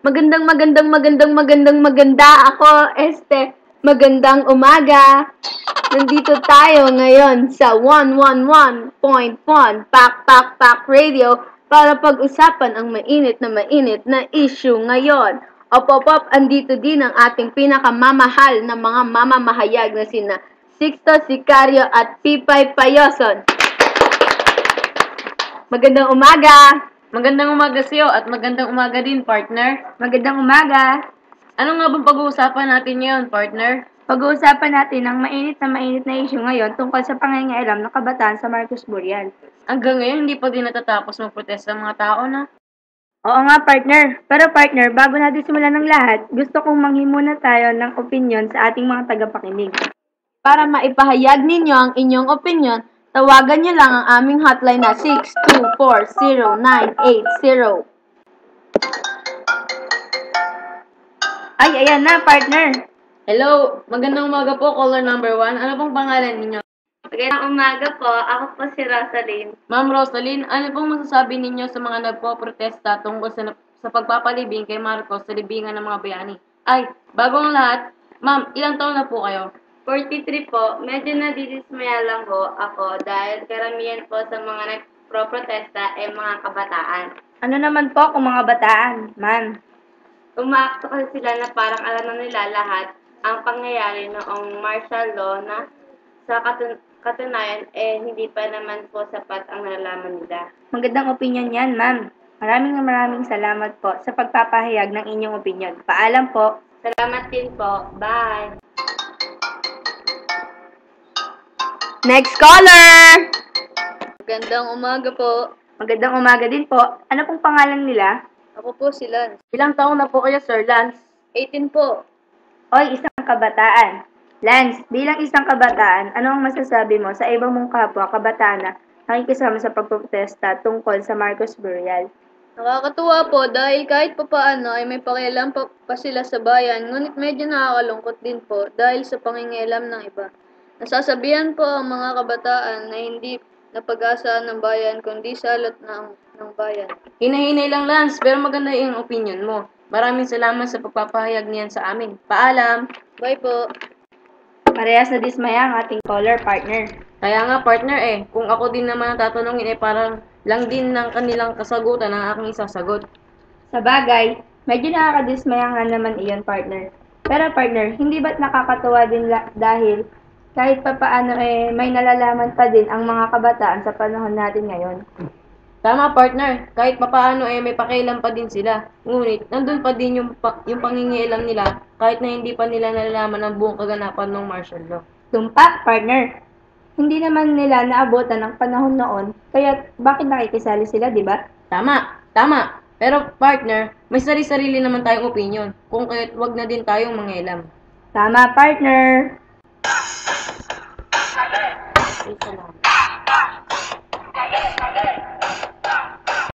Maganda. Magandang umaga. Nandito tayo ngayon sa 111.1 Pak Radio para pag-usapan ang mainit na issue ngayon. Op, andito din ang ating pinakamamahal na mga mamamahayag na sina Sixto Sicario at Pipay Payoson. Magandang umaga! Magandang umaga sa'yo at magandang umaga din, partner. Magandang umaga! Ano nga bang pag-uusapan natin ngayon, partner? Pag-uusapan natin ang mainit na issue ngayon tungkol sa pangangailam ng kabataan sa Marcos Burial. Hanggang ngayon, hindi pa din natatapos magprotesta ang mga tao, na? Oo nga, partner. Pero partner, bago natin simulan ng lahat, gusto kong manghingi muna tayo ng opinion sa ating mga tagapakinig. Para maipahayag ninyo ang inyong opinion, tawagan niyo lang ang aming hotline na 6240980. Ay, ayan na, partner. Hello, magandang umaga po, caller number 1. Ano pong pangalan ninyo? Magandang umaga po, ako po si Rosaline. Ma'am Rosaline, ano pong masasabi ninyo sa mga nagpo-protesta tungkol sa pagpapalibing kay Marcos sa libingan ng mga bayani? Ay, bago ang lahat, ma'am, ilang taon na po kayo? 43 po, medyo nadidismaya lang po ako dahil karamihan po sa mga nagpro-protesta ay mga kabataan. Ano naman po kung mga bataan, ma'am? Umaakto kasi sila na parang alam na nila lahat ang pangyayari noong martial law na sa katunayan hindi pa naman po sapat ang nalalaman nila. Magandang opinion yan, ma'am. Maraming salamat po sa pagpapahayag ng inyong opinion. Paalam po. Salamat din po. Bye! Next caller! Magandang umaga po. Magandang umaga din po. Ano pong pangalan nila? Ako po si Lance. Ilang taon na po kayo, Sir Lance? 18 po. Oy, isang kabataan. Lance, bilang isang kabataan, ano ang masasabi mo sa ibang mong kapwa kabataan na nakikisama sa pagprotesta tungkol sa Marcos Burial? Nakakatuwa po dahil kahit papaano ay may pakialam pa sila sa bayan, ngunit medyo nakakalungkot din po dahil sa pangingialam ng iba. Nasasabihan po ang mga kabataan na hindi napag-asa ng bayan kundi salot ng bayan. Hinahinay lang, Lance, pero maganda yung opinion mo. Maraming salamat sa pagpapahayag niyan sa amin. Paalam! Bye po! Parehas na dismaya ang ating caller partner. Kaya nga, partner kung ako din naman ang tatanungin parang lang din ng kanilang kasagutan ang aking isasagot. Sa bagay, medyo nakakadismaya nga naman iyon, partner. Pero partner, hindi ba't nakakatuwa din dahil kahit papaano may nalalaman pa din ang mga kabataan sa panahon natin ngayon? Tama, partner. Kahit papaano may pakialam pa din sila. Ngunit, nandun pa din yung pangingialam nila kahit na hindi pa nila nalalaman ang buong kaganapan ng martial law. Tumpak, partner. Hindi naman nila naabutan ng panahon noon, kaya bakit nakikisali sila, di ba? Tama. Pero, partner, may sarili-sarili naman tayong opinion. Kung kaya't wag na din tayong mangialam. Tama, partner.